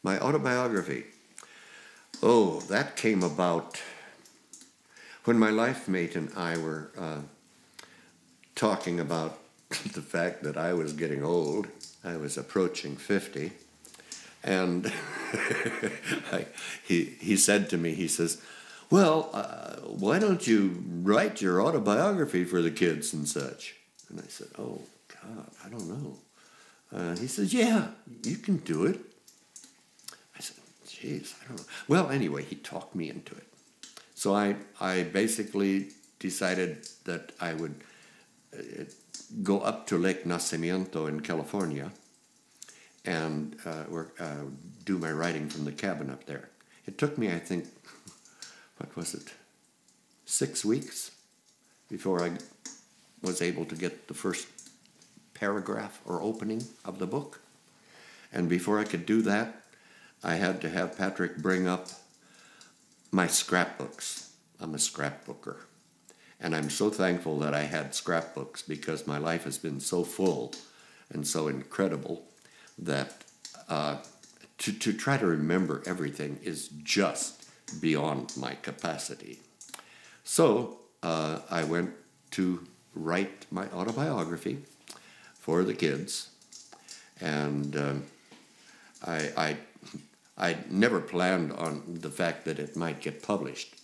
My autobiography. Oh, that came about when my life mate and I were talking about the fact that I was getting old. I was approaching 50. And he said to me, he says, well, why don't you write your autobiography for the kids and such? And I said, oh, God, I don't know. He says, yeah, you can do it. I said, geez, I don't know. Well, anyway, he talked me into it. So I basically decided that I would go up to Lake Nacimiento in California and do my writing from the cabin up there. It took me, I think, what was it, 6 weeks before I was able to get the first paragraph or opening of the book. And before I could do that, I had to have Patrick bring up my scrapbooks. I'm a scrapbooker. And I'm so thankful that I had scrapbooks because my life has been so full and so incredible that to try to remember everything is just beyond my capacity. So I went to write my autobiography for the kids, and I never planned on the fact that it might get published.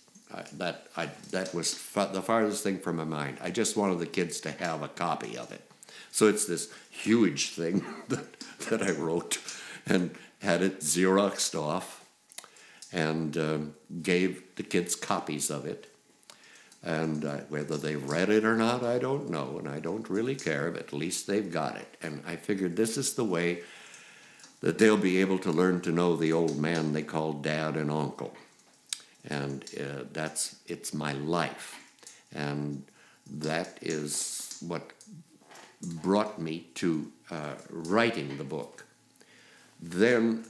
That was the farthest thing from my mind. I just wanted the kids to have a copy of it. So it's this huge thing that I wrote and had it Xeroxed off and gave the kids copies of it. And whether they read it or not, I don't know, and I don't really care, but at least they've got it. And I figured this is the way that they'll be able to learn to know the old man they call Dad and Uncle. And it's my life. And that is what brought me to writing the book. Then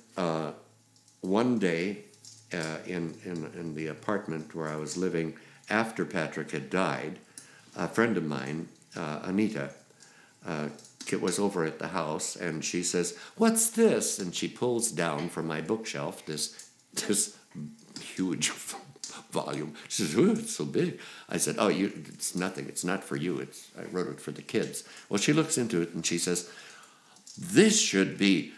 one day in the apartment where I was living after Patrick had died, a friend of mine, Anita, was over at the house, and she says, "What's this?" And she pulls down from my bookshelf this huge volume. She says, "Oh, it's so big." I said, "Oh, it's nothing. It's not for you. I wrote it for the kids." Well, she looks into it and she says, "This should be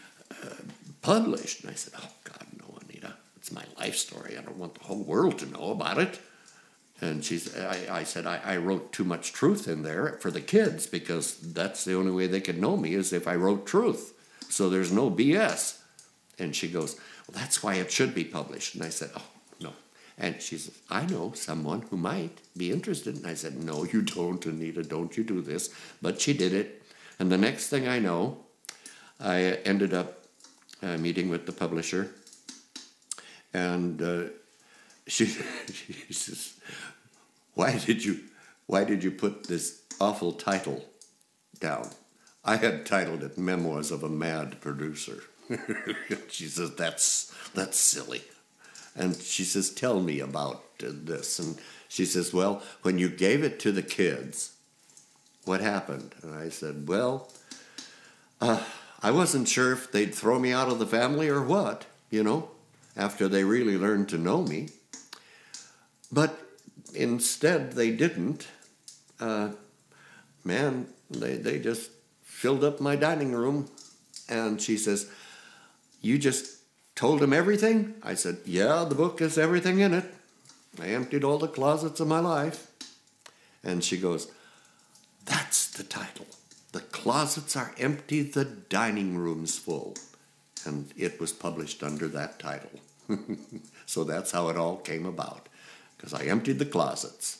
published." And I said, "Oh, God, no, Anita. It's my life story. I don't want the whole world to know about it." And I said, I wrote too much truth in there for the kids because that's the only way they could know me is if I wrote truth. So there's no BS. And she goes, "Well, that's why it should be published." And I said, "Oh, no." And she says, "I know someone who might be interested." And I said, "No, you don't, Anita. Don't you do this." But she did it. And the next thing I know, I ended up meeting with the publisher. And she says, why did you put this awful title down?" I had titled it "Memoirs of a Mad Producer." She says, that's silly. And she says, "Tell me about this." And she says, "Well, when you gave it to the kids, what happened?" And I said, "Well, I wasn't sure if they'd throw me out of the family or what, after they really learned to know me. But instead, they didn't. They just filled up my dining room." And she says, "You just told them everything?" I said, "Yeah, the book has everything in it. I emptied all the closets of my life." And she goes, "That's the title. The closets are empty, the dining room's full." And it was published under that title. So that's how it all came about, because I emptied the closets.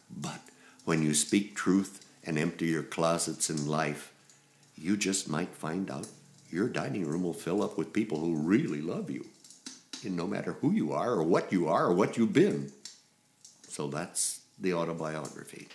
But when you speak truth and empty your closets in life, you just might find out your dining room will fill up with people who really love you, and no matter who you are or what you've been. So that's the autobiography.